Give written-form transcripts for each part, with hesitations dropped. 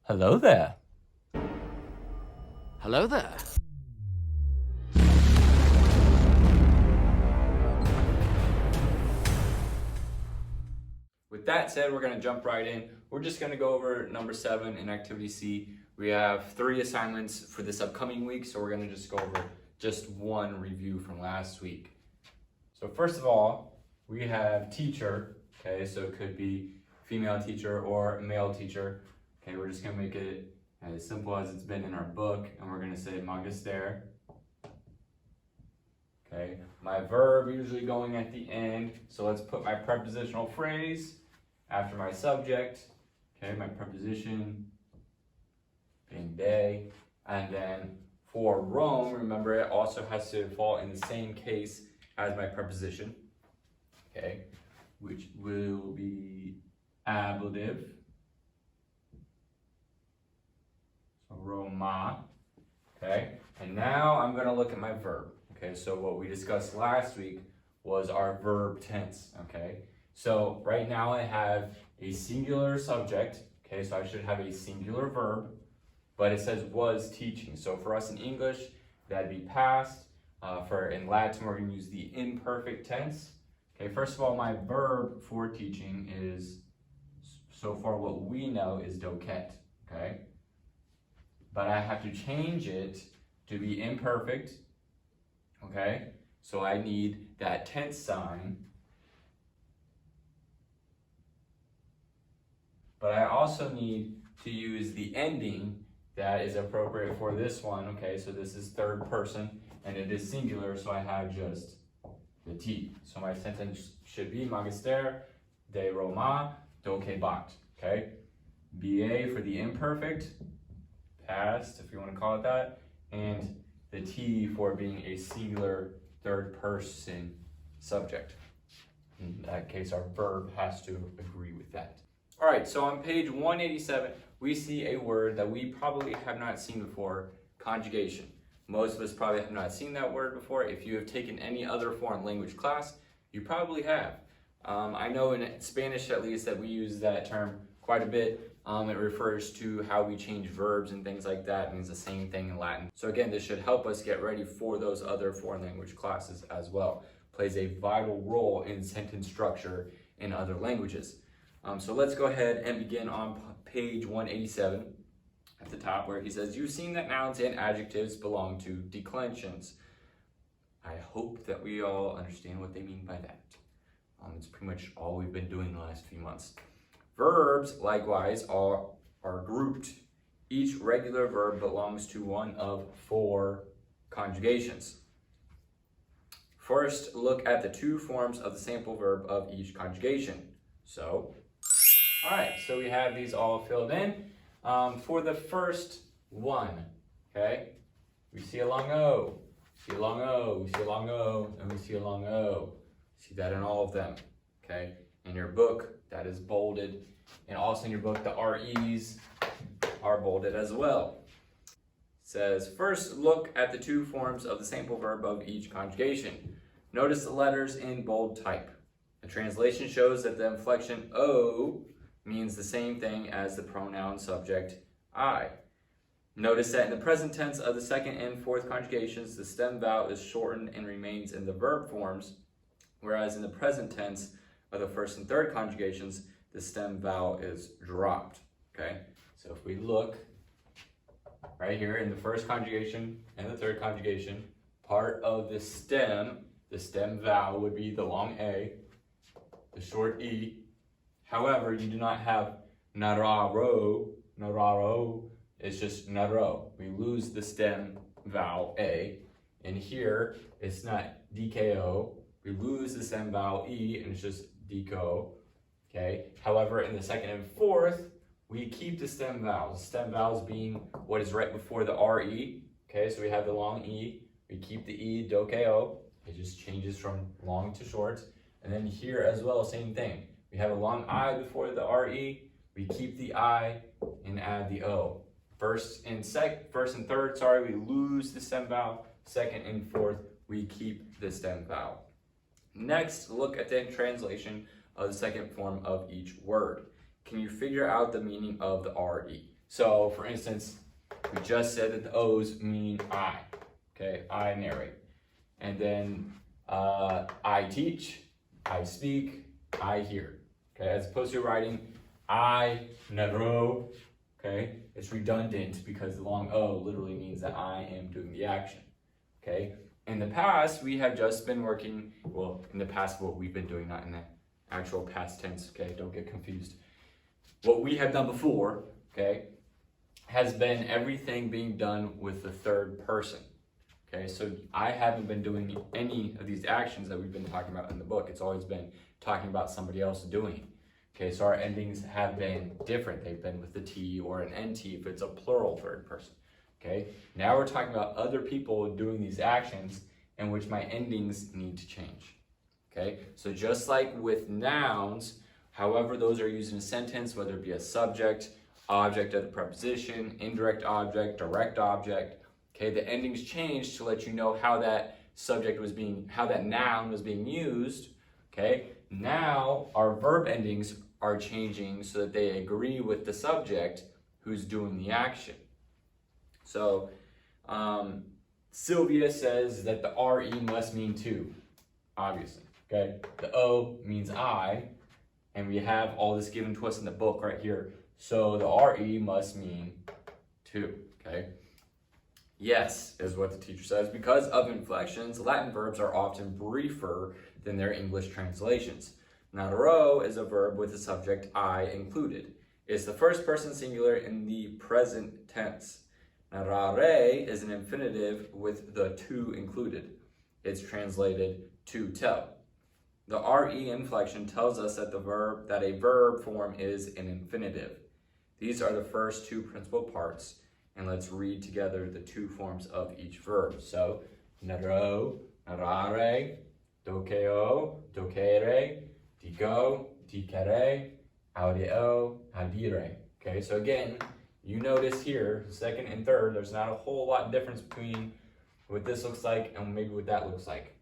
Hello there. Hello there. With that said, we're going to jump right in. We're just going to go over number 7 in Activity C. We have 3 assignments for this upcoming week, so we're going to just go over just one review from last week. So first of all, we have teacher, okay, so it could be female teacher or male teacher. Okay, we're just going to make it as simple as it's been in our book, and we're going to say magister. Okay, my verb usually going at the end, so let's put my prepositional phrase after my subject. Okay, my preposition being day, and then for Rome, remember it also has to fall in the same case as my preposition, okay, which will be ablative. So Roma, okay, and now I'm going to look at my verb. Okay, so what we discussed last week was our verb tense, okay? So right now I have a singular subject, okay, so I should have a singular verb, but it says was teaching. So for us in English, that'd be past. In Latin, we're gonna use the imperfect tense. Okay, first of all, my verb for teaching is, so far what we know is docet, okay? But I have to change it to be imperfect. Okay, so I need that tense sign, but I also need to use the ending that is appropriate for this one. Okay, so this is third person and it is singular, so I have just the T. So my sentence should be magister de Roma docebat. Okay, BA for the imperfect, past if you want to call it that, and the T for being a singular third person subject. In that case, our verb has to agree with that. All right, so on page 187, we see a word that we probably have not seen before, conjugation. Most of us probably have not seen that word before. If you have taken any other foreign language class, you probably have. I know in Spanish, at least, that we use that term quite a bit. It refers to how we change verbs and things like that. It means the same thing in Latin. So again, this should help us get ready for those other foreign language classes as well. Plays a vital role in sentence structure in other languages. So let's go ahead and begin on page 187 at the top where he says, you've seen that nouns and adjectives belong to declensions. I hope that we all understand what they mean by that. It's pretty much all we've been doing the last few months. Verbs, likewise, are grouped. Each regular verb belongs to one of 4 conjugations. First, look at the 2 forms of the sample verb of each conjugation. So, all right, so we have these all filled in. For the first one, okay, we see a long O, see a long O, we see a long O, and we see a long O. See that in all of them, okay? In your book, that is bolded, and also in your book, the REs are bolded as well. It says, first look at the 2 forms of the sample verb of each conjugation. Notice the letters in bold type. The translation shows that the inflection O means the same thing as the pronoun subject I. Notice that in the present tense of the second and fourth conjugations, the stem vowel is shortened and remains in the verb forms, whereas in the present tense of the first and third conjugations, the stem vowel is dropped, okay? So if we look right here in the first conjugation and the third conjugation, part of the stem vowel would be the long A, the short E. However, you do not have nararo, it's just naro. We lose the stem vowel A, and here it's not DKO. We lose the stem vowel E, and it's just DKO. Okay. However, in the second and fourth, we keep the stem vowels. Stem vowels being what is right before the RE. Okay, so we have the long E. We keep the E, DOKO. It just changes from long to short. And then here as well, same thing. We have a long I before the RE. We keep the I and add the O. First and third, we lose the stem vowel. Second and fourth, we keep the stem vowel. Next, look at the translation of the second form of each word. Can you figure out the meaning of the RE? So for instance, we just said that the O's mean I. Okay, I narrate. And then I teach, I speak, I hear. Okay, as opposed to writing I narrow. Okay, it's redundant because the long O literally means that I am doing the action. Okay, in the past we have just been working, well, in the past what we've been doing, not in the actual past tense. Okay, don't get confused. What we have done before, okay, has been everything being done with the third person. Okay, so I haven't been doing any of these actions that we've been talking about in the book. It's always been talking about somebody else doing it. Okay, so our endings have been different. They've been with the T or an NT if it's a plural third person. Okay, now we're talking about other people doing these actions in which my endings need to change. Okay, so just like with nouns, however those are used in a sentence, whether it be a subject, object of the preposition, indirect object, direct object, okay, the endings change to let you know how that how that noun was being used. Okay, now our verb endings are changing so that they agree with the subject who's doing the action. So Sylvia says that the RE must mean to, obviously. Okay, the O means I, and we have all this given to us in the book right here. So the RE must mean to. Okay. Yes, is what the teacher says. Because of inflections, Latin verbs are often briefer than their English translations. Narro is a verb with the subject I included. It's the first person singular in the present tense. Narrare is an infinitive with the to included. It's translated to tell. The RE inflection tells us that a verb form is an infinitive. These are the first two principal parts. And let's read together the two forms of each verb. So, narro, narrare, dokeo, dokere, digo, dicere, audeo, audire. Okay, so again, you notice here, second and third, there's not a whole lot of difference between what this looks like and maybe what that looks like.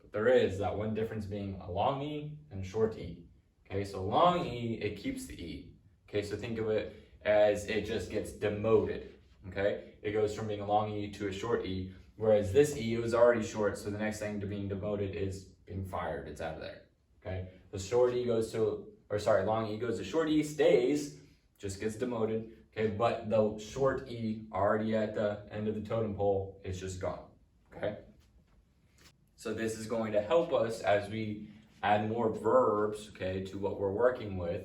But there is that one difference being a long E and a short E. Okay, so long E, it keeps the E. Okay, so think of it as it just gets demoted. Okay, it goes from being a long E to a short E, whereas this E was already short, so the next thing to being demoted is being fired. It's out of there. Okay, the short E goes to, long E goes to short E, stays, just gets demoted. Okay, but the short E already at the end of the totem pole is just gone. Okay, so this is going to help us as we add more verbs, okay, to what we're working with,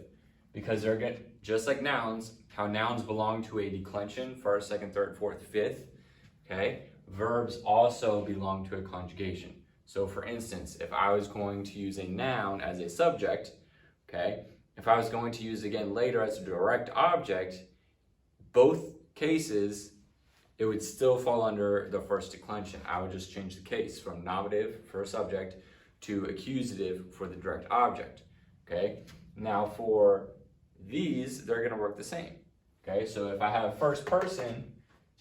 because they're going to, just like nouns, how nouns belong to a declension, first, second, third, fourth, fifth, okay? Verbs also belong to a conjugation. So for instance, if I was going to use a noun as a subject, okay? If I was going to use again later as a direct object, both cases, it would still fall under the first declension. I would just change the case from nominative for a subject to accusative for the direct object, okay? Now for these, they're gonna work the same. Okay, so if I have first person,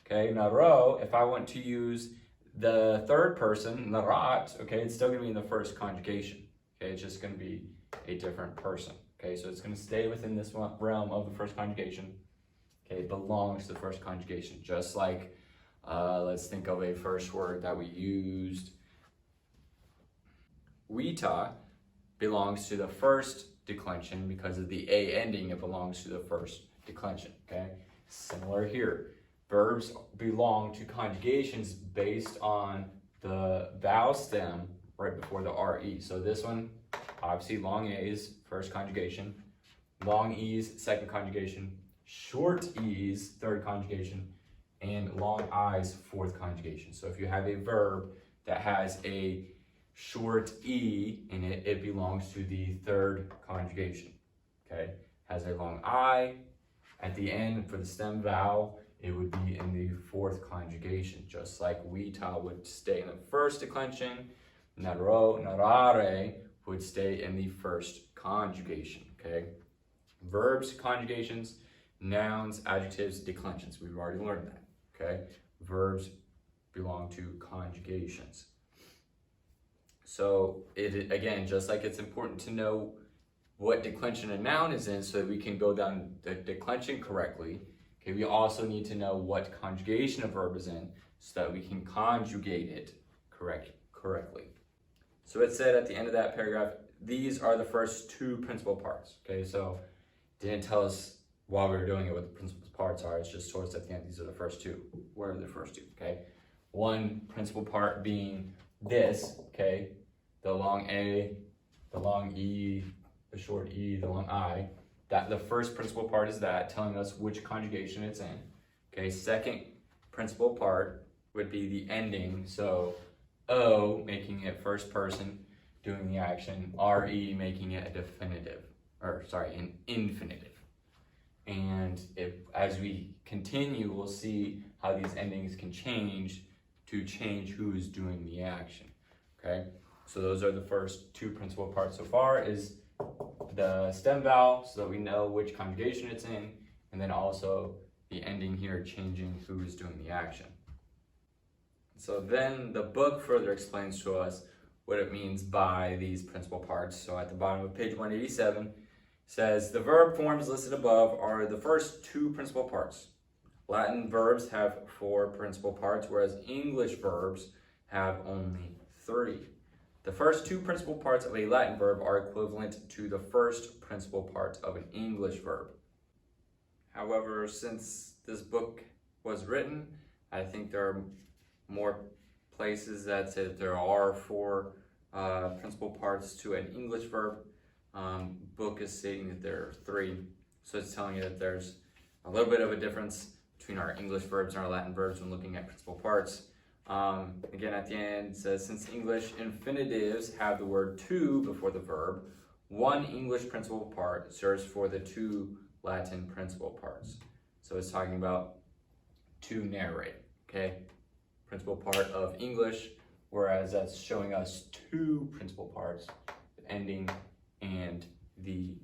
okay, narro, if I want to use the third person, narat, okay, it's still gonna be in the first conjugation. Okay, it's just gonna be a different person. Okay, so it's gonna stay within this realm of the first conjugation. Okay, it belongs to the first conjugation, just like, let's think of a first word that we used. Wita belongs to the first declension because of the A ending, it belongs to the first declension, okay? Similar here. Verbs belong to conjugations based on the vowel stem right before the RE. So this one, obviously long A's, first conjugation, long E's, second conjugation, short E's, third conjugation, and long I's, fourth conjugation. So if you have a verb that has a short E in it, it belongs to the third conjugation, okay? Has a long I at the end for the stem vowel, it would be in the fourth conjugation, just like wita would stay in the first declension, narro, narrare would stay in the first conjugation, okay? Verbs, conjugations, nouns, adjectives, declensions. We've already learned that, okay? Verbs belong to conjugations. So it, again, just like it's important to know what declension a noun is in so that we can go down the declension correctly, Okay, we also need to know what conjugation a verb is in so that we can conjugate it correctly. So it said at the end of that paragraph, these are the first two principal parts. Okay, so it didn't tell us while we were doing it what the principal parts are. It's just told us at the end, these are the first two. What are the first two? Okay, one principal part being this, okay, the long A, the long E, the short E, the long I. That the first principal part is that, telling us which conjugation it's in. Okay, second principal part would be the ending. So O, making it first person doing the action, RE making it a definitive, an infinitive. And as we continue, we'll see how these endings can change to change who's doing the action. Okay, so those are the first two principal parts so far, is the stem vowel, so that we know which conjugation it's in, and then also the ending here changing who is doing the action. So then the book further explains to us what it means by these principal parts. So at the bottom of page 187, says the verb forms listed above are the first two principal parts. Latin verbs have 4 principal parts, whereas English verbs have only 3. The first 2 principal parts of a Latin verb are equivalent to the first principal part of an English verb. However, since this book was written, I think there are more places that say that there are 4 principal parts to an English verb. Book is stating that there are 3, so it's telling you that there's a little bit of a difference between our English verbs and our Latin verbs when looking at principal parts. Again, at the end, it says, since English infinitives have the word to before the verb, one English principal part serves for the 2 Latin principal parts. So it's talking about to narrate, okay? Principal part of English, whereas that's showing us 2 principal parts, the ending and the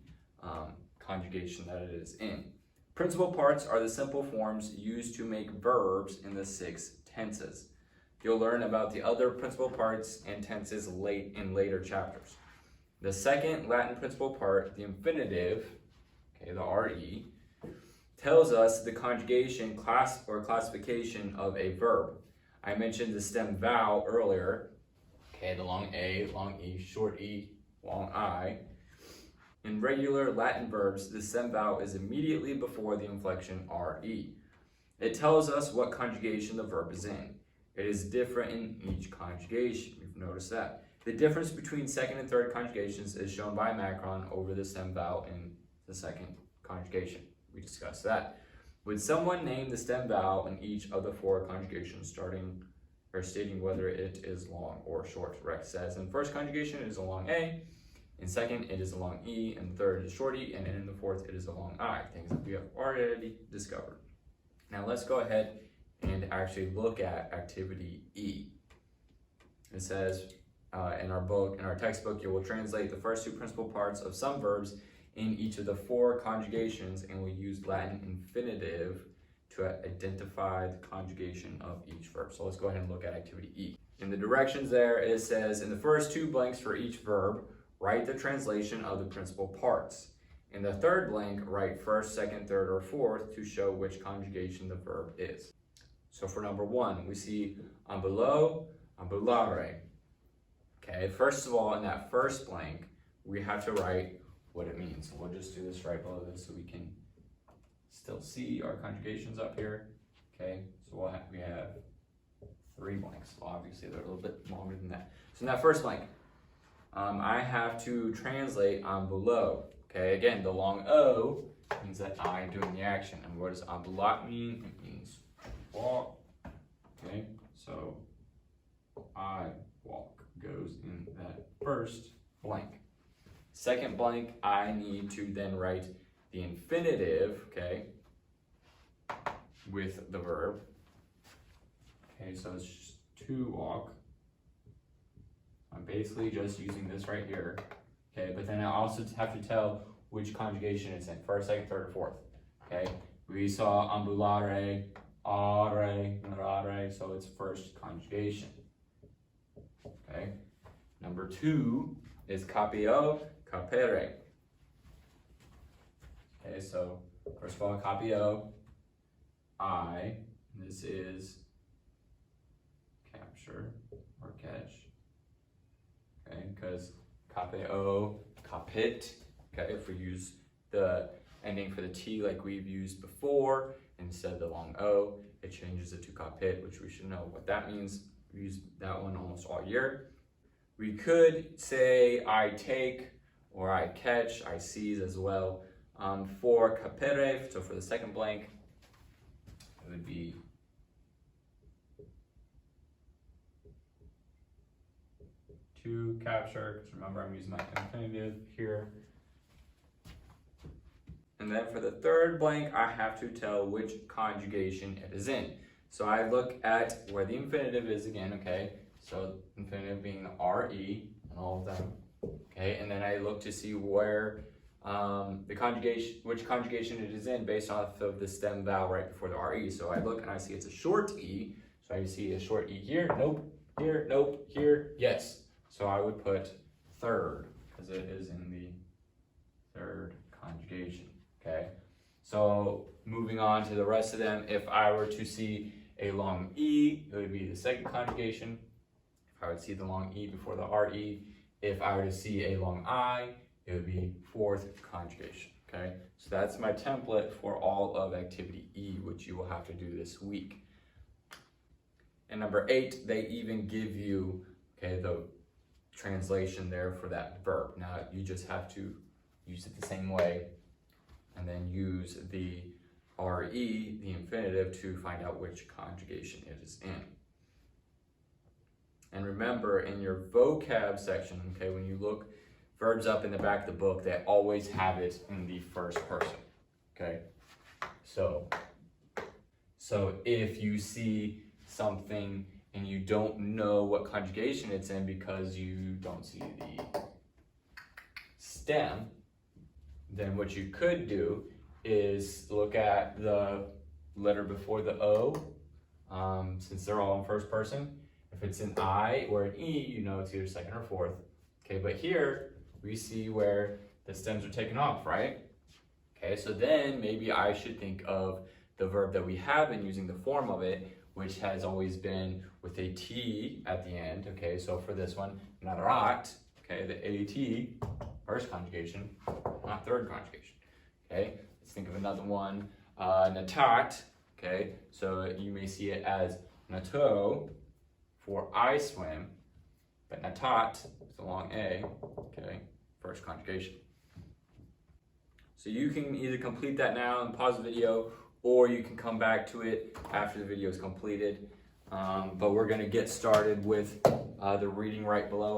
conjugation that it is in. Principal parts are the simple forms used to make verbs in the 6 tenses. You'll learn about the other principal parts and tenses in later chapters. The second Latin principal part, the infinitive, okay, the RE, tells us the conjugation classification of a verb. I mentioned the stem vowel earlier, okay, the long A, long E, short E, long I. In regular Latin verbs, the stem vowel is immediately before the inflection RE. It tells us what conjugation the verb is in. It is different in each conjugation. You've noticed that. The difference between second and third conjugations is shown by a macron over the stem vowel in the second conjugation. We discussed that. Would someone name the stem vowel in each of the 4 conjugations, stating whether it is long or short? Rex says in first conjugation it is a long A, in second it is a long E, in third it is short E, and in the fourth it is a long I. Things that we have already discovered. Now let's go ahead and actually look at activity E. It says in our textbook, you will translate the first 2 principal parts of some verbs in each of the 4 conjugations, and we'll use Latin infinitive to identify the conjugation of each verb. So let's go ahead and look at activity E. In the directions there, it says, in the first 2 blanks for each verb, write the translation of the principal parts. In the third blank, write first, second, third, or fourth to show which conjugation the verb is. So for number 1, we see ambulo, ambulare. Okay, first of all, in that first blank, we have to write what it means. So we'll just do this right below this so we can still see our conjugations up here. Okay, so we have 3 blanks. So obviously they're a little bit longer than that. So in that first blank, I have to translate ambulo. Okay, again, the long O means that I am doing the action. And what does ambulat mean? It means walk. Okay, so I walk goes in that first blank. Second blank, I need to then write the infinitive, okay, with the verb. Okay, so it's just to walk. I'm basically just using this right here. Okay, but then I also have to tell which conjugation it's in, first, second, third, or fourth. Okay, we saw ambulare, are, narrare, so it's first conjugation. Okay, number 2 is capio, capere. Okay, so first of all, capio, I. This is capture or catch. Okay, because capeo, capit. Okay, if we use the ending for the T like we've used before, instead of the long O, it changes it to capit, which we should know what that means. We use that one almost all year. We could say I take or I catch, I seize as well. For capere, so for the second blank, it would be to capture, because remember I'm using my infinitive here. And then for the third blank, I have to tell which conjugation it is in. So I look at where the infinitive is again, okay? So infinitive being the RE and all of them, okay? And then I look to see where the conjugation, which conjugation it is in based off of the stem vowel right before the RE. So I look and I see it's a short E. So I see a short E here, nope, here, nope, here, yes. So I would put third because it is in the third conjugation, okay? So moving on to the rest of them, if I were to see a long E, it would be the second conjugation. If I would see the long E before the RE, if I were to see a long I, it would be fourth conjugation, okay? So that's my template for all of activity E, which you will have to do this week. And number 8, they even give you, okay, the translation there for that verb. Now you just have to use it the same way and then use the RE, the infinitive, to find out which conjugation it is in. And remember, in your vocab section, okay, when you look verbs up in the back of the book, they always have it in the first person, okay? So if you see something and you don't know what conjugation it's in because you don't see the stem, then what you could do is look at the letter before the O, since they're all in first person. If it's an I or an E, you know it's either second or fourth. Okay, but here we see where the stems are taken off, right? Okay, so then maybe I should think of the verb that we have been using, the form of it, which has always been with a T at the end. Okay, so for this one, narat, okay, the AT, first conjugation, not third conjugation. Okay, let's think of another one, natat, okay, so you may see it as nato for I swim, but natat is the long A, okay, first conjugation. So you can either complete that now and pause the video, or you can come back to it after the video is completed. But we're going to get started with the reading right below,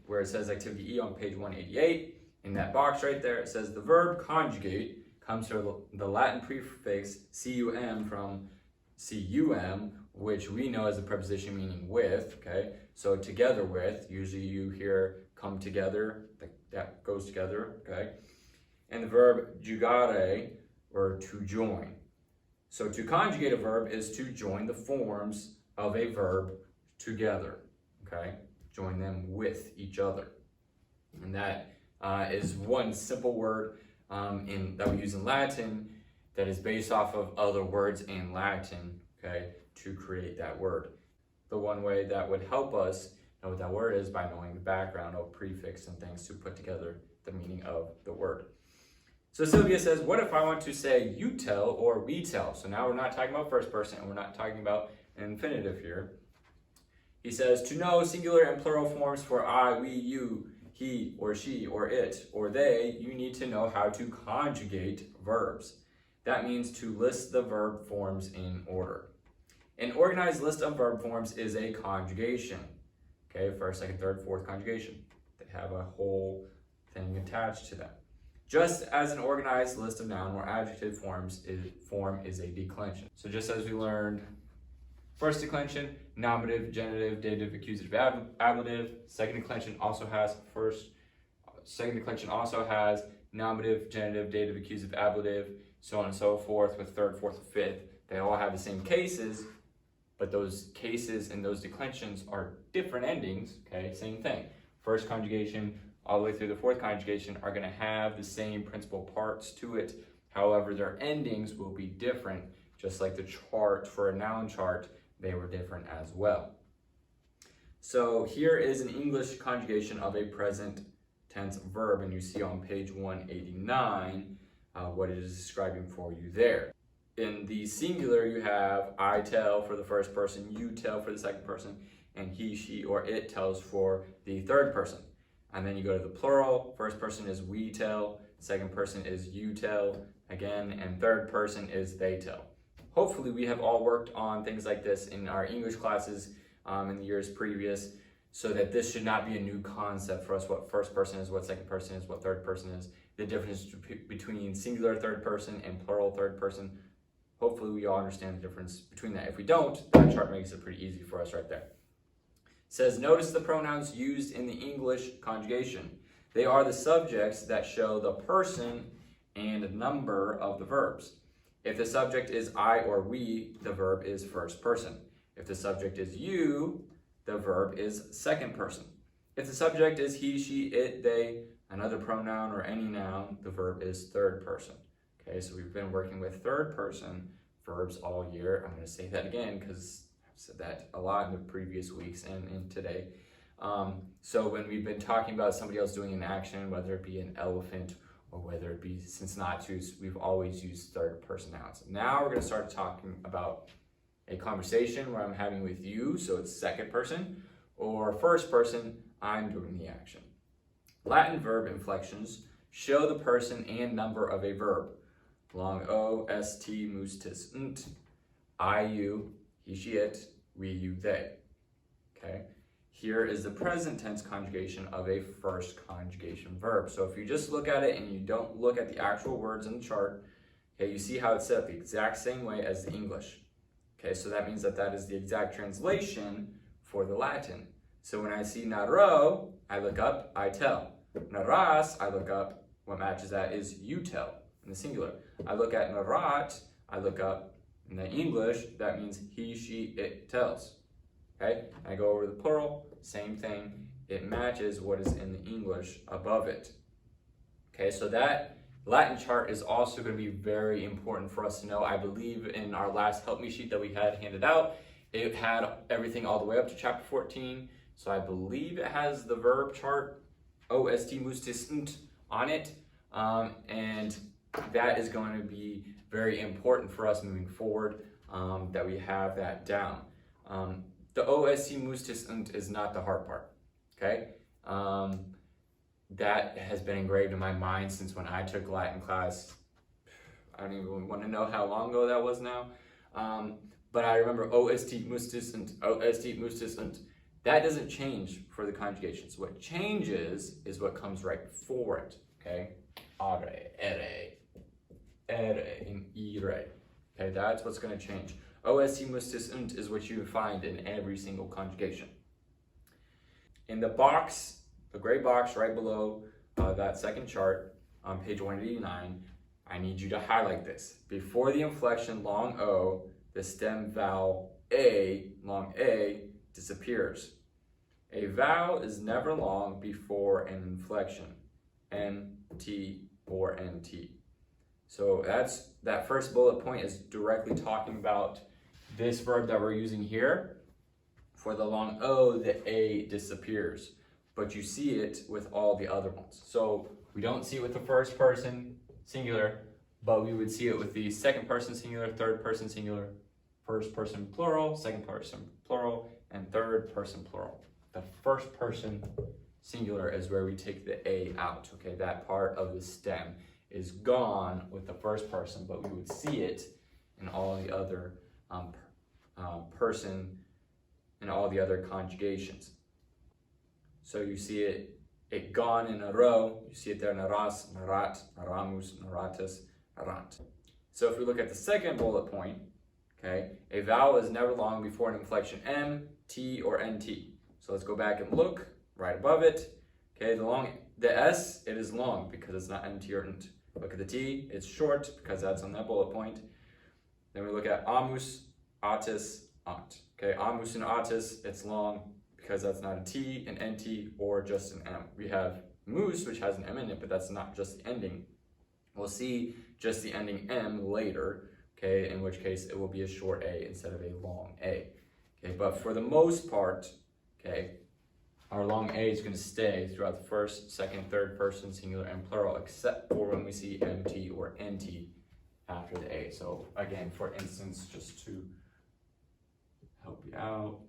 where it says activity E on page 188. In that box right there, it says the verb conjugate comes from the Latin prefix cum from cum, which we know as a preposition meaning with, okay? So together with, usually you hear come together, that goes together, okay? And the verb jugare, or to join. So to conjugate a verb is to join the forms of a verb together, okay? Join them with each other. And that is one simple word that we use in Latin that is based off of other words in Latin, okay, to create that word. The one way that would help us know what that word is by knowing the background of prefix and things to put together the meaning of the word. So Sylvia says, what if I want to say you tell or we tell? So now we're not talking about first person and we're not talking about an infinitive here. He says, to know singular and plural forms for I, we, you, he or she or it or they, you need to know how to conjugate verbs. That means to list the verb forms in order. An organized list of verb forms is a conjugation. Okay, first, second, third, fourth conjugation. They have a whole thing attached to them. Just as an organized list of noun or adjective form is a declension. So just as we learned first declension, nominative, genitive, dative, accusative, ablative. Second declension also has nominative, genitive, dative, accusative, ablative, so on and so forth with third, fourth, and fifth. They all have the same cases, but those cases and those declensions are different endings, okay? Same thing. First conjugation all the way through the fourth conjugation are going to have the same principal parts to it. However, their endings will be different just like the chart for a noun chart, they were different as well. So here is an English conjugation of a present tense verb, and you see on page 189 what it is describing for you there. In the singular, you have I tell for the first person, you tell for the second person, and he, she, or it tells for the third person. And then you go to the plural, first person is we tell, second person is you tell, again, and third person is they tell. Hopefully we have all worked on things like this in our English classes in the years previous, so that this should not be a new concept for us, what first person is, what second person is, what third person is, the difference between singular third person and plural third person. Hopefully we all understand the difference between that. If we don't, that chart makes it pretty easy for us right there. It says, notice the pronouns used in the English conjugation. They are the subjects that show the person and number of the verbs. If the subject is I or we, the verb is first person. If the subject is you, the verb is second person. If the subject is he, she, it, they, another pronoun or any noun, the verb is third person. Okay, so we've been working with third person verbs all year. I'm going to say that again because I've said that a lot in the previous weeks and today. So when we've been talking about somebody else doing an action, whether it be an elephant or whether it be Cincinnatus, we've always used third person nouns. Now we're going to start talking about a conversation where I'm having with you, so it's second person, or first person, I'm doing the action. Latin verb inflections show the person and number of a verb. Long O, S, T, mus, tis, nt, I, you, he, she, it, we, you, they. Okay. Here is the present tense conjugation of a first conjugation verb. So if you just look at it and you don't look at the actual words in the chart, okay, you see how it's set up the exact same way as the English. Okay, so that means that that is the exact translation for the Latin. So when I see naro, I look up, I tell. Naras, I look up, what matches that is you tell in the singular. I look at narat, I look up in the English, that means he, she, it tells. Okay, I go over the plural, same thing. It matches what is in the English above it. Okay, so that Latin chart is also going to be very important for us to know. I believe in our last Help Me sheet that we had handed out, it had everything all the way up to chapter 14. So I believe it has the verb chart, OST mustisnt, on it. And that is going to be very important for us moving forward, that we have that down. The OST mustisnt is not the hard part, okay? That has been engraved in my mind since when I took Latin class. I don't even want to know how long ago that was now. But I remember OST mustisnt, OST mustisnt. That doesn't change for the conjugations. What changes is what comes right before it, okay? Are, ere, and ire. Okay, that's what's going to change. OST mustisnt is what you find in every single conjugation. In the box, the gray box right below that second chart on page 189, I need you to highlight this. Before the inflection long O, the stem vowel A, long A, disappears. A vowel is never long before an inflection, N, T, or NT. So that first bullet point is directly talking about this verb that we're using here. For the long O, the A disappears, but you see it with all the other ones. So we don't see it with the first person singular, but we would see it with the second person singular, third person singular, first person plural, second person plural, and third person plural. The first person singular is where we take the A out, okay? That part of the stem is gone with the first person, but we would see it in all the other person and all the other conjugations. So you see it gone in a row. You see it there, naras, narat, naramus, naratus, narant. So if we look at the second bullet point, okay, a vowel is never long before an inflection M, T, or NT. So let's go back and look right above it. Okay, the S, it is long because it's not NT or NT. Look at the T, it's short because that's on that bullet point. Then we look at amus, atis, ant. Okay, amus and atis, it's long because that's not a T, an NT, or just an M. We have mus, which has an M in it, but that's not just the ending. We'll see just the ending M later. okay, in which case it will be a short A instead of a long A. Okay, but for the most part, okay, our long A is going to stay throughout the first, second, third person, singular, and plural, except for when we see MT or NT after the A. So again, for instance, just to help you out,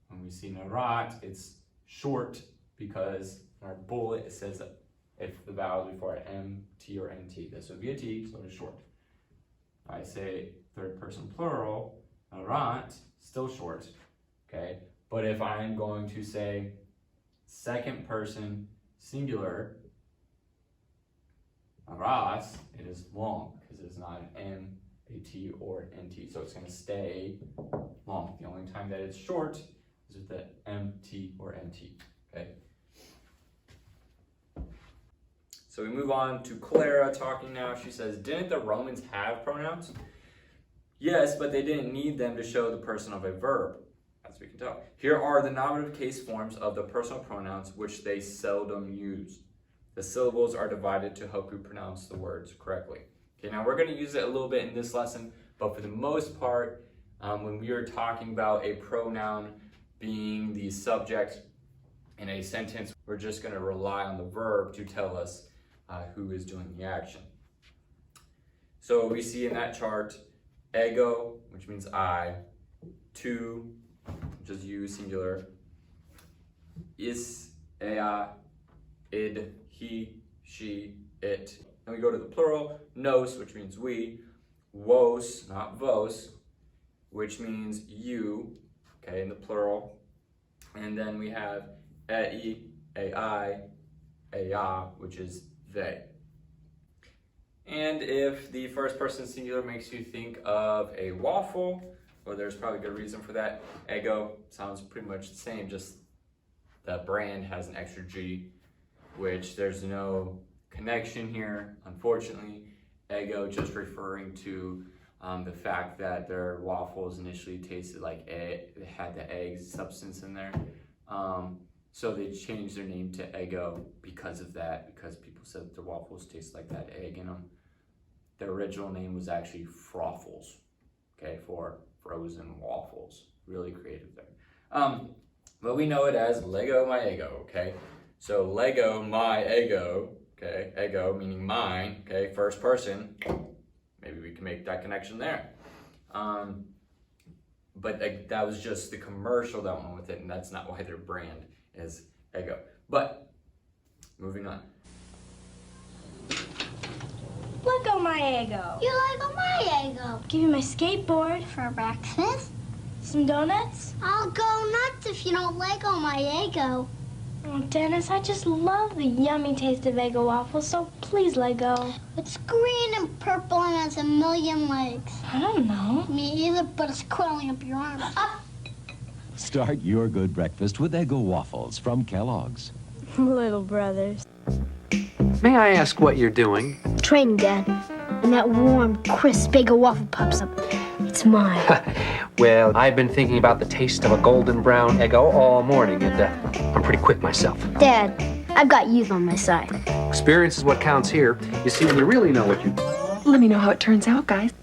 when we see Narat, it's short because in our bullet it says that if the vowel is before M, T, or NT. This would be a T, so it's short. If I say third person plural, Narat, still short, okay? But if I'm going to say second person singular, Narat, it is long because it's not an M, a T, or NT. So it's going to stay long. The only time that it's short is with the MT or NT, okay? So we move on to Clara talking now. She says, didn't the Romans have pronouns? Yes, but they didn't need them to show the person of a verb, as we can tell. Here are the nominative case forms of the personal pronouns, which they seldom use. The syllables are divided to help you pronounce the words correctly. Okay, now we're going to use it a little bit in this lesson, but for the most part, when we are talking about a pronoun being the subject in a sentence, we're just going to rely on the verb to tell us who is doing the action. So we see in that chart, ego, which means I, tu, which is you, singular, is, ea, id, he, she, it. Then we go to the plural, nos, which means we, vos, not vos, which means you, okay, in the plural. And then we have ei, ai, ea, which is they. And if the first person singular makes you think of a waffle, well, there's probably a good reason for that. Ego sounds pretty much the same, just the brand has an extra G, which there's no connection here, unfortunately. Ego just referring to the fact that their waffles initially tasted like egg, they had the egg substance in there. So they changed their name to Ego because of that, because people said that the waffles taste like that egg in them. The original name was actually Froffles, okay, for frozen waffles. Really creative there. But we know it as Lego my ego, okay? So Lego my ego, okay, ego meaning mine, okay, first person. Maybe we can make that connection there. But that was just the commercial that went with it, and that's not why their brand is ego. But moving on. Lego my ego. You Lego my ego. Give you my skateboard. For breakfast? Some donuts. I'll go nuts if you don't Lego my ego. Oh, Dennis, I just love the yummy taste of Eggo waffles, so please Lego. It's green and purple and has a million legs. I don't know. Me either, but it's crawling up your arm. Up! Start your good breakfast with Eggo waffles from Kellogg's. Little brothers. May I ask what you're doing? Training, Dad. And that warm, crisp Eggo waffle pops up. It's mine. Well, I've been thinking about the taste of a golden brown Eggo all morning, and I'm pretty quick myself. Dad, I've got youth on my side. Experience is what counts here. You see, when you really know what you... Let me know how it turns out, guys.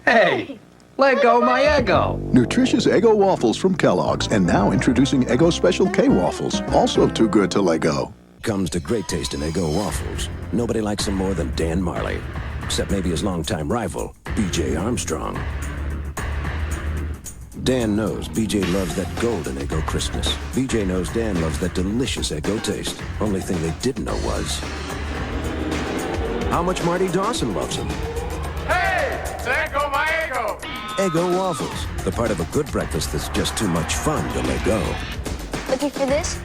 Hey! Lego my Eggo! Nutritious Eggo waffles from Kellogg's, and now introducing Eggo Special K waffles, also too good to let go. Comes to great taste in Eggo waffles. Nobody likes them more than Dan Marley, except maybe his longtime rival, B.J. Armstrong. Dan knows B.J. loves that golden Eggo crispness. B.J. knows Dan loves that delicious Eggo taste. Only thing they didn't know was how much Marty Dawson loves him. Hey, it's Eggo my Eggo! Eggo waffles, the part of a good breakfast that's just too much fun to let go. Looking for this?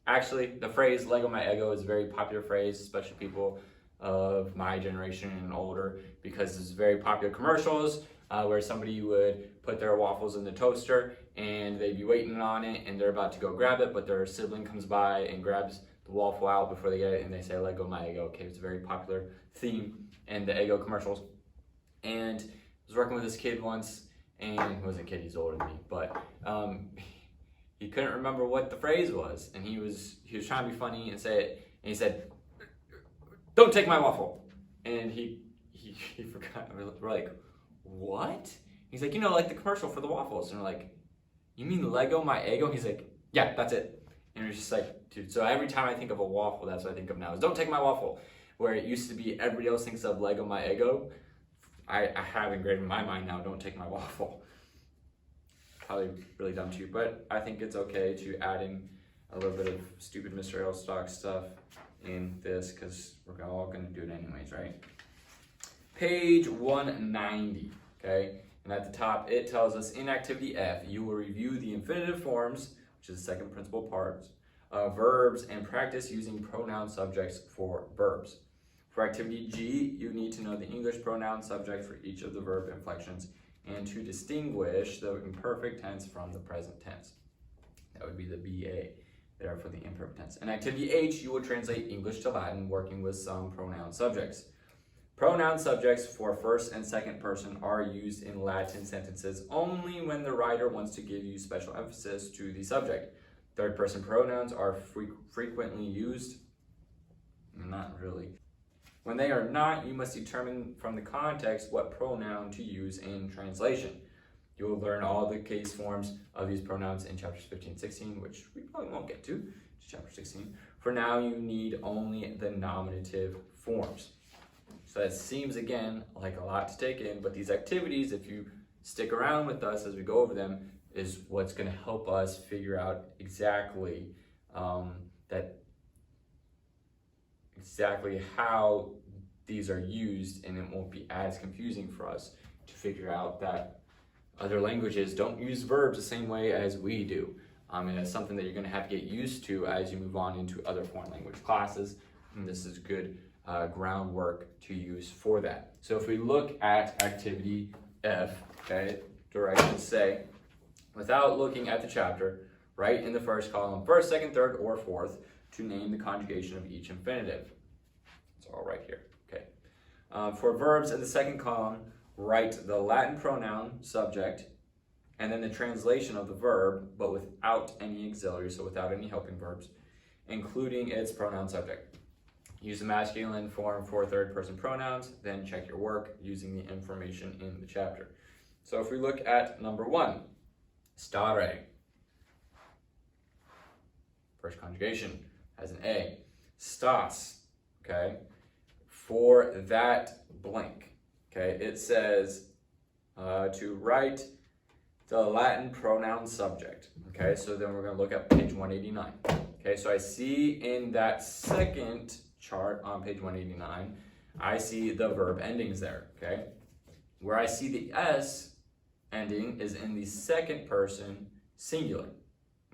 Actually, the phrase Lego my ego is a very popular phrase, especially people of my generation and older, because it's very popular commercials where somebody would put their waffles in the toaster and they'd be waiting on it and they're about to go grab it, but their sibling comes by and grabs the waffle out before they get it and they say Lego my ego. Okay, it's a very popular theme in the Eggo commercials. And I was working with this kid once, and he wasn't a kid, he's older than me, but he couldn't remember what the phrase was, and he was trying to be funny and say it, and he said, "Don't take my waffle," and he he forgot. We're like, what? He's like, you know, like the commercial for the waffles. And we're like, you mean Lego my Eggo? He's like, yeah, that's it. And we're just like, dude, so every time I think of a waffle, that's what I think of now is don't take my waffle. Where it used to be everybody else thinks of Lego my Eggo. I have engraved in my mind now, don't take my waffle. Probably really dumb too, but I think it's okay to add in a little bit of stupid Mr. L-Stock stuff in this because we're all going to do it anyways, right? Page 190, okay? And at the top, it tells us in activity F, you will review the infinitive forms, which is the second principal part, of verbs and practice using pronoun subjects for verbs. For activity G, you need to know the English pronoun subject for each of the verb inflections and to distinguish the imperfect tense from the present tense. That would be the BA there for the imperfect tense. In activity H, you will translate English to Latin working with some pronoun subjects. Pronoun subjects for first and second person are used in Latin sentences only when the writer wants to give you special emphasis to the subject. Third person pronouns are frequently used. Not really. When they are not, you must determine from the context what pronoun to use in translation. You will learn all the case forms of these pronouns in chapters 15 and 16, which we probably won't get to chapter 16. For now, you need only the nominative forms. So that seems, again, like a lot to take in, but these activities, if you stick around with us as we go over them, is what's going to help us figure out exactly exactly how these are used, and it won't be as confusing for us to figure out that other languages don't use verbs the same way as we do. And it's something that you're going to have to get used to as you move on into other foreign language classes, and this is good groundwork to use for that. So if we look at activity F, okay, directions say, without looking at the chapter, write in the first column, first, second, third, or fourth, to name the conjugation of each infinitive. It's all right here, okay. For verbs in the second column, write the Latin pronoun subject, and then the translation of the verb, but without any auxiliary, so without any helping verbs, including its pronoun subject. Use the masculine form for third person pronouns, then check your work using the information in the chapter. So if we look at number 1, stare. First conjugation has an A. Stas, okay? For that blank, okay? It says to write the Latin pronoun subject, okay? So then we're gonna look at page 189. Okay, so I see in that second chart on page 189, I see the verb endings there, okay? Where I see the S ending is in the second person singular,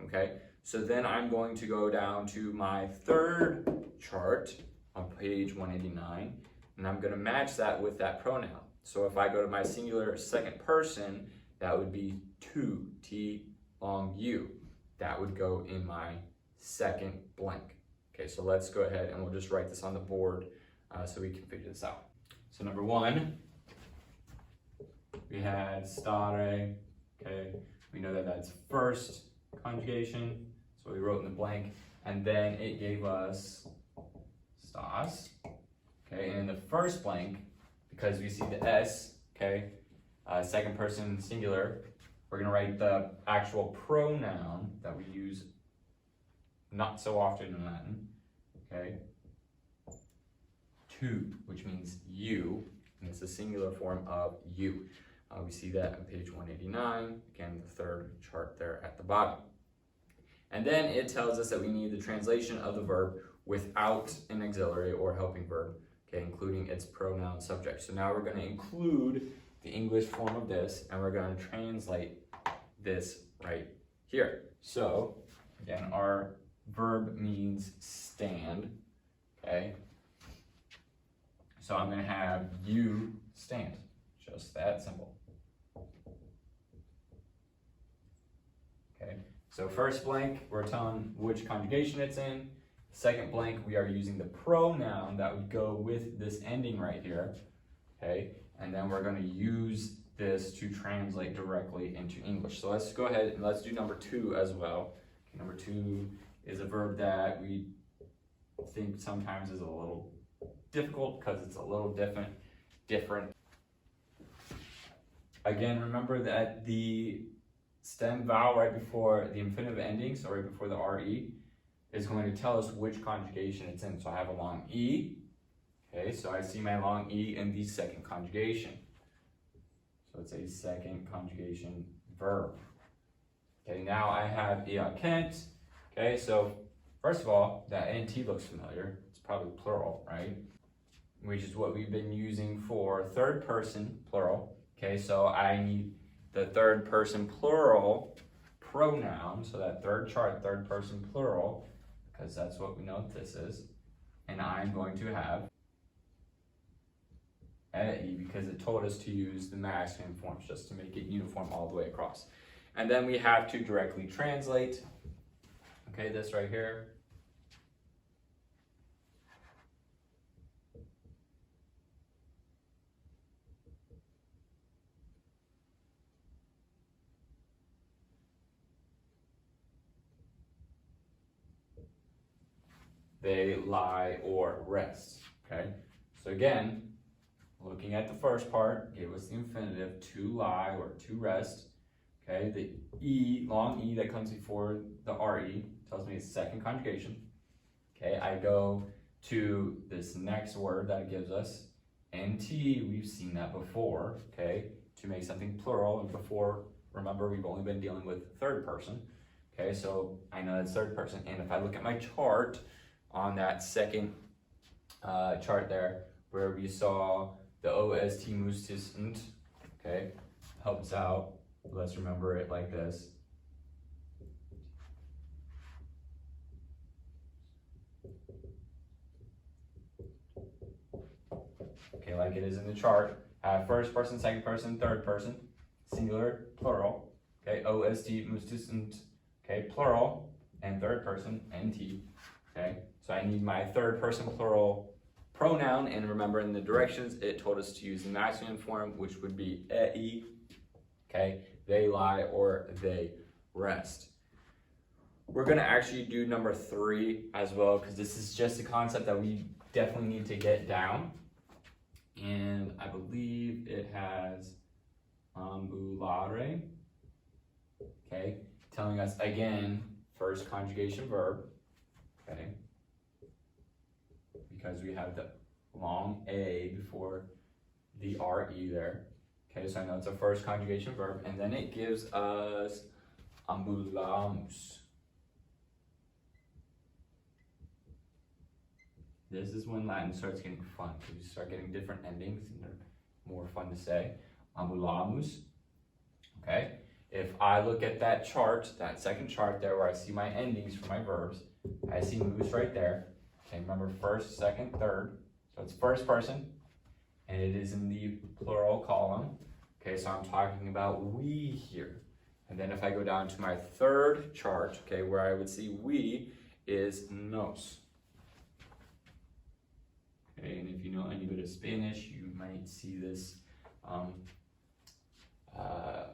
okay? So then I'm going to go down to my third chart on page 189, and I'm gonna match that with that pronoun. So if I go to my singular second person, that would be tu, T long U. That would go in my second blank. Okay, so let's go ahead and we'll just write this on the board so we can figure this out. So number 1, we had stare, okay? We know that that's first conjugation, so we wrote in the blank, and then it gave us stas, okay? And in the first blank, because we see the S, okay, second person singular, we're gonna write the actual pronoun that we use not so often in Latin, okay? Tu, which means you, and it's the singular form of you. We see that on page 189, again, the third chart there at the bottom. And then it tells us that we need the translation of the verb without an auxiliary or helping verb, okay, including its pronoun subject. So now we're going to include the English form of this, and we're going to translate this right here. So, again, our verb means stand, okay? So I'm going to have you stand, just that simple. Okay, so first blank, we're telling which conjugation it's in. Second blank, we are using the pronoun that would go with this ending right here, okay? And then we're going to use this to translate directly into English. So let's go ahead and let's do number 2 as well. Okay, number 2 is a verb that we think sometimes is a little difficult because it's a little different different. Again, remember that the stem vowel right before the infinitive ending, so right before the RE, is going to tell us which conjugation it's in. So I have a long E. Okay, so I see my long E in the second conjugation. So it's a second conjugation verb. Okay, now I have kent. Okay, so first of all, that NT looks familiar. It's probably plural, right? Which is what we've been using for third person plural. Okay, so I need the third person plural pronoun. So that third chart, third person plural, because that's what we know this is. And I'm going to have E because it told us to use the masculine forms just to make it uniform all the way across. And then we have to directly translate. Okay, this right here. They lie or rest. Okay, so again, looking at the first part, gave us the infinitive, to lie or to rest. Okay, the E, long E that comes before the RE tells me it's second conjugation. Okay, I go to this next word that it gives us, NT, we've seen that before, okay, to make something plural, and before, remember, we've only been dealing with third person. Okay, so I know that's third person, and if I look at my chart on that second chart there, where we saw the OST mustisnt, okay, helps out. Let's remember it like this. Okay, like it is in the chart. First person, second person, third person, singular, plural. Okay, OST mustisnt, okay, plural, and third person, NT. Okay, so I need my third person plural pronoun, and remember in the directions it told us to use the masculine form, which would be e. Okay, they lie or they rest. We're gonna actually do number 3 as well, because this is just a concept that we definitely need to get down. And I believe it has ambulare. Okay, telling us again, first conjugation verb. Okay, because we have the long A before the RE there. Okay, so I know it's a first conjugation verb, and then it gives us ambulamus. This is when Latin starts getting fun, because you start getting different endings and they're more fun to say. Ambulamus. Okay, if I look at that chart, that second chart there where I see my endings for my verbs, I see mus right there. Okay, remember first, second, third. So it's first person, and it is in the plural column. Okay, so I'm talking about we here. And then if I go down to my third chart, okay, where I would see we is nos. Okay, and if you know any bit of Spanish, you might see this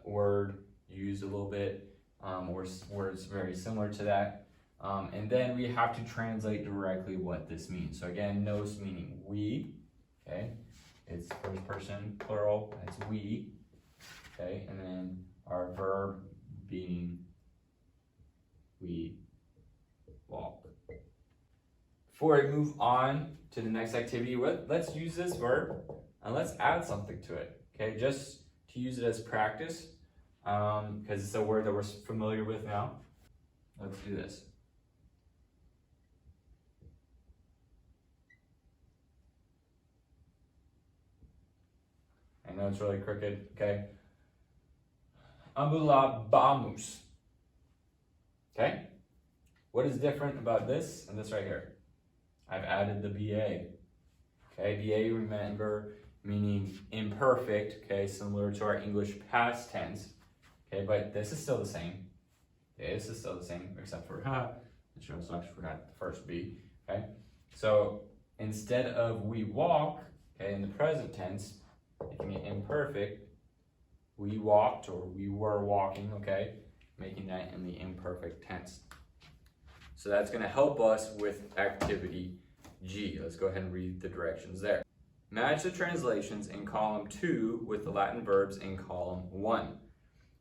word used a little bit, or words very similar to that. And then we have to translate directly what this means. So again, nos meaning we, okay? It's first person plural, that's we, okay? And then our verb being we walk. Before I move on to the next activity, let's use this verb and let's add something to it, okay? Just to use it as practice, because it's a word that we're familiar with now. Let's do this. I know it's really crooked, okay? Ambulabamus. Okay? What is different about this and this right here? I've added the BA. Okay, BA, remember, meaning imperfect, okay, similar to our English past tense. Okay, but this is still the same. Okay, this is still the same, except for, I actually forgot the first B. Okay, so instead of we walk, okay, in the present tense, making it imperfect, we walked or we were walking, okay, making that in the imperfect tense. So that's going to help us with activity G. Let's go ahead and read the directions there. Match the translations in column 2 with the Latin verbs in column 1.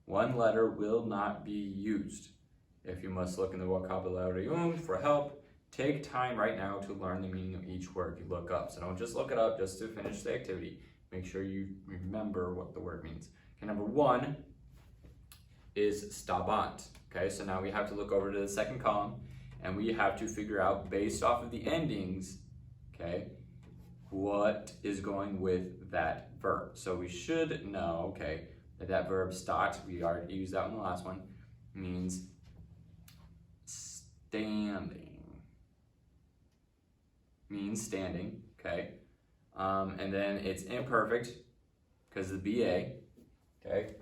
One letter will not be used. If you must look in the vocabularium for help, take time right now to learn the meaning of each word you look up. So don't just look it up just to finish the activity. Make sure you remember what the word means. Okay, number 1 is stabant. Okay, so now we have to look over to the second column and we have to figure out, based off of the endings, okay, what is going with that verb. So we should know, okay, that verb stat, we already used that in the last one, means standing. Means standing, okay? And then it's imperfect because of the BA, okay?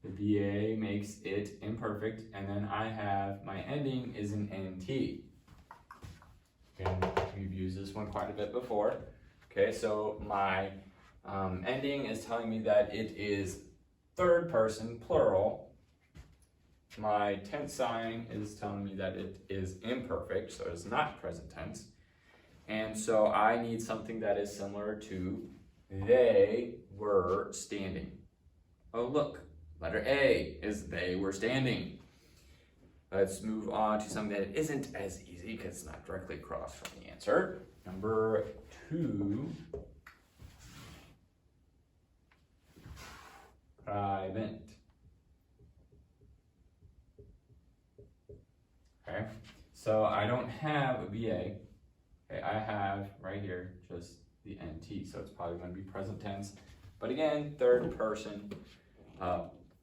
The BA makes it imperfect, and then I have my ending is an NT. And we've used this one quite a bit before. Okay, so my ending is telling me that it is third person plural. My tense sign is telling me that it is imperfect, so it's not present tense. And so I need something that is similar to they were standing. Oh, look, letter A is they were standing. Let's move on to something that isn't as easy because it's not directly across from the answer. Number 2, private. Okay, so I don't have a BA. Okay, I have right here just the NT, so it's probably going to be present tense. But again, third person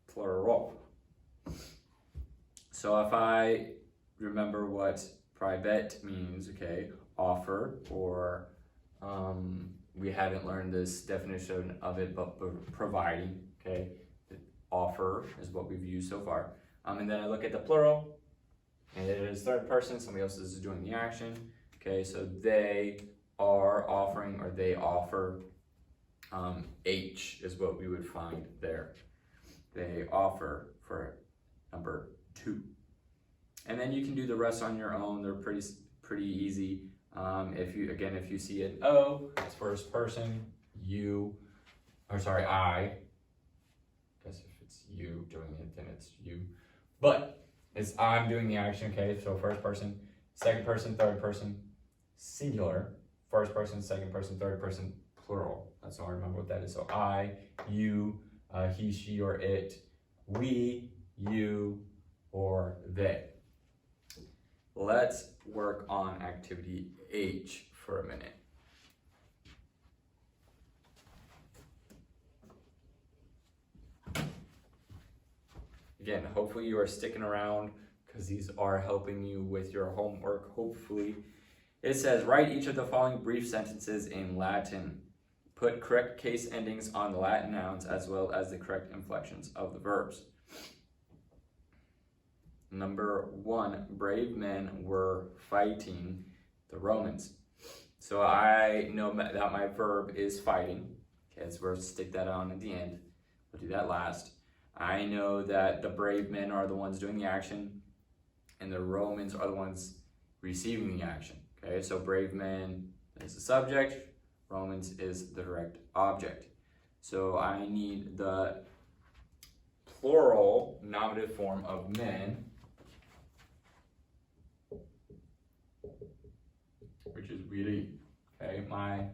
plural. So if I remember what private means, okay, offer, or we haven't learned this definition of it, but providing, okay, offer is what we've used so far. And then I look at the plural, and it is third person, somebody else is doing the action, okay, so they are offering, or they offer, H is what we would find there. They offer for number 2. And then you can do the rest on your own. They're pretty easy. If you see an O, it's first person, I guess if it's you doing it, then it's you. But it's I'm doing the action, okay? So first person, second person, third person, singular, first person, second person, third person, plural. That's all I remember what that is. So I, you, he, she, or it, we, you, or they. Let's work on activity H for a minute. Again, hopefully you are sticking around because these are helping you with your homework, hopefully. It says, write each of the following brief sentences in Latin. Put correct case endings on the Latin nouns as well as the correct inflections of the verbs. Number 1, brave men were fighting the Romans. So I know that my verb is fighting. Okay, so we're going to stick that on at the end. We'll do that last. I know that the brave men are the ones doing the action, and the Romans are the ones receiving the action. Okay, so brave men is the subject, Romans is the direct object. So I need the plural nominative form of men, which is really, okay, my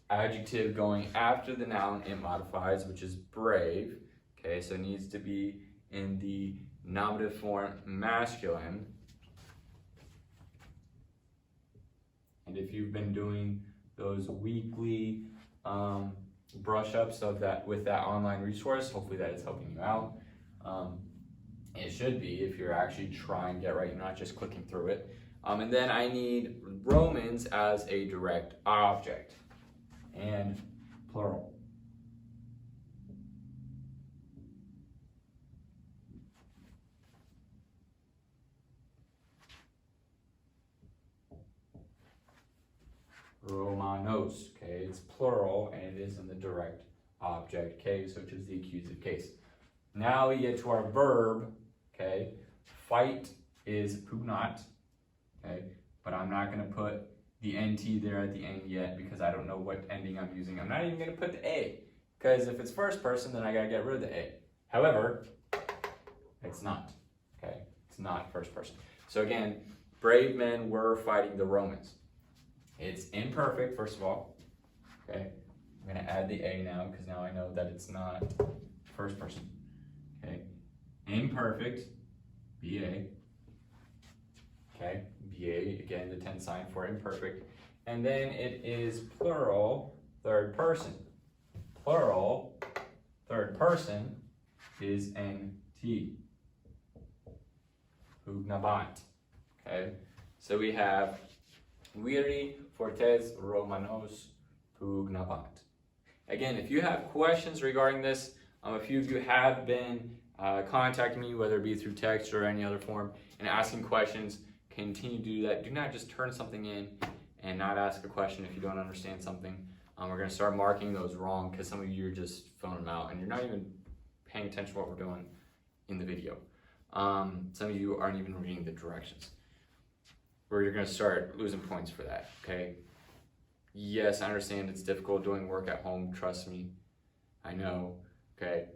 adjective going after the noun it modifies, which is brave. Okay, so it needs to be in the nominative form masculine. And if you've been doing those weekly brush-ups of that with that online resource, hopefully that is helping you out. It should be if you're actually trying to get right, not just clicking through it. And then I need Romans as a direct object and plural. Romanos, okay, it's plural and it is in the direct object case, which is the accusative case. Now we get to our verb, okay, fight is pugnat, but I'm not gonna put the NT there at the end yet because I don't know what ending I'm using. I'm not even gonna put the A, because if it's first person, then I gotta get rid of the A. However, it's not, okay? It's not first person. So again, brave men were fighting the Romans. It's imperfect, first of all, okay? I'm gonna add the A now, because now I know that it's not first person, okay? Imperfect, BA, okay? BA, again, the tense sign for imperfect. And then it is plural, third person. Plural, third person is NT. Hugnabat, okay? So we have viri fortes Romanos hugnabat. Again, if you have questions regarding this, a few of you have been contacting me, whether it be through text or any other form, and asking questions. Continue to do that. Do not just turn something in and not ask a question if you don't understand something. We're going to start marking those wrong because some of you are just filling them out and you're not even paying attention to what we're doing in the video. Some of you aren't even reading the directions. You're going to start losing points for that, okay? Yes, I understand it's difficult doing work at home, trust me. I know, okay?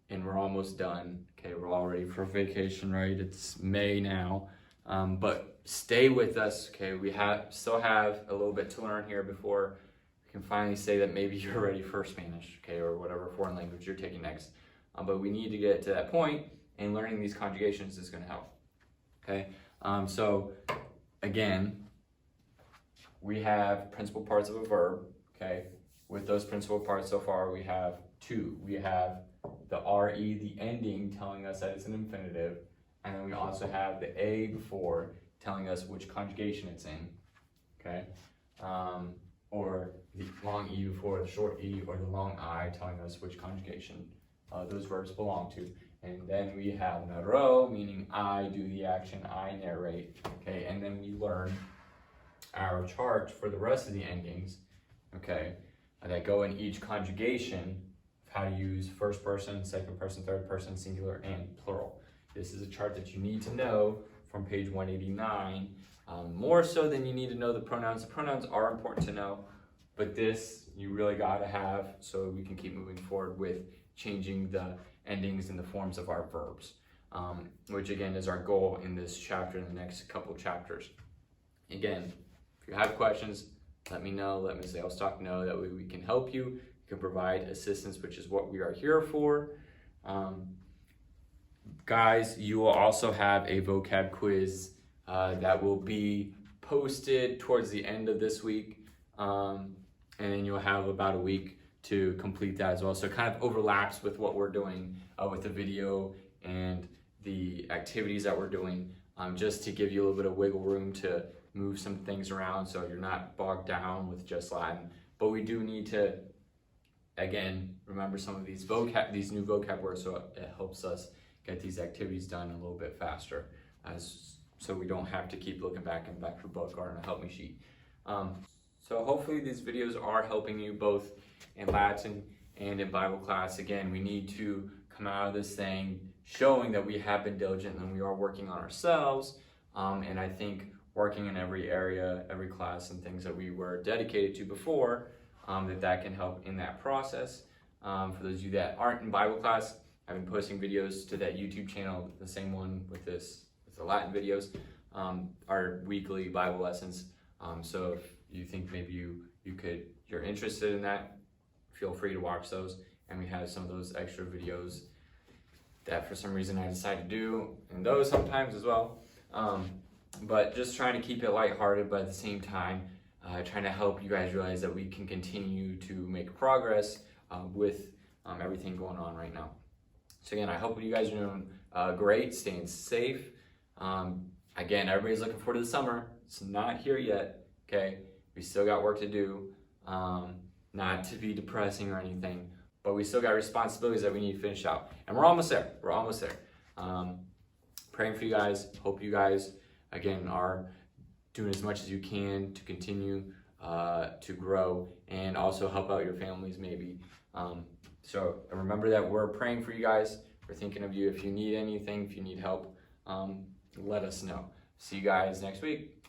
And we're almost done, okay? We're all ready for vacation, right? It's May now. But stay with us, okay? We still have a little bit to learn here before we can finally say that maybe you're ready for Spanish, okay? Or whatever foreign language you're taking next. But we need to get to that point, and learning these conjugations is going to help, okay? So again, we have principal parts of a verb, okay? With those principal parts so far, we have two. We have the RE, the ending, telling us that it's an infinitive. And then we also have the A before telling us which conjugation it's in, okay? Or the long E before the short E, or the long I telling us which conjugation those verbs belong to. And then we have narro, meaning I do the action, I narrate, okay? And then we learn our chart for the rest of the endings, okay? That go in each conjugation, how to use first person, second person, third person, singular, and plural. This is a chart that you need to know from page 189, more so than you need to know the pronouns. The pronouns are important to know, but this you really gotta have so we can keep moving forward with changing the endings and the forms of our verbs, which again is our goal in this chapter and the next couple chapters. Again, if you have questions, let me know, let Ms. Ailstock know, that way we can help you, we can provide assistance, which is what we are here for. Guys, you will also have a vocab quiz that will be posted towards the end of this week, and then you'll have about a week to complete that as well. So it kind of overlaps with what we're doing with the video and the activities that we're doing, just to give you a little bit of wiggle room to move some things around so you're not bogged down with just Latin. But we do need to, again, remember some of these new vocab words, so it helps us get these activities done a little bit faster, so we don't have to keep looking back and back for book or in a help me sheet. So hopefully these videos are helping you both in Latin and in Bible class. Again, we need to come out of this thing showing that we have been diligent and we are working on ourselves. And I think working in every area, every class, and things that we were dedicated to before, that can help in that process. For those of you that aren't in Bible class, I've been posting videos to that YouTube channel, the same one with the Latin videos, our weekly Bible lessons. So if you think maybe you're interested in that, feel free to watch those. And we have some of those extra videos that for some reason I decide to do, and those sometimes as well. But just trying to keep it lighthearted, but at the same time, trying to help you guys realize that we can continue to make progress with everything going on right now. So again, I hope you guys are doing great, staying safe. Again, everybody's looking forward to the summer. It's not here yet, okay? We still got work to do, not to be depressing or anything, but we still got responsibilities that we need to finish out. And we're almost there, praying for you guys, hope you guys, again, are doing as much as you can to continue to grow and also help out your families maybe. So remember that we're praying for you guys. We're thinking of you. If you need anything, if you need help, let us know. See you guys next week.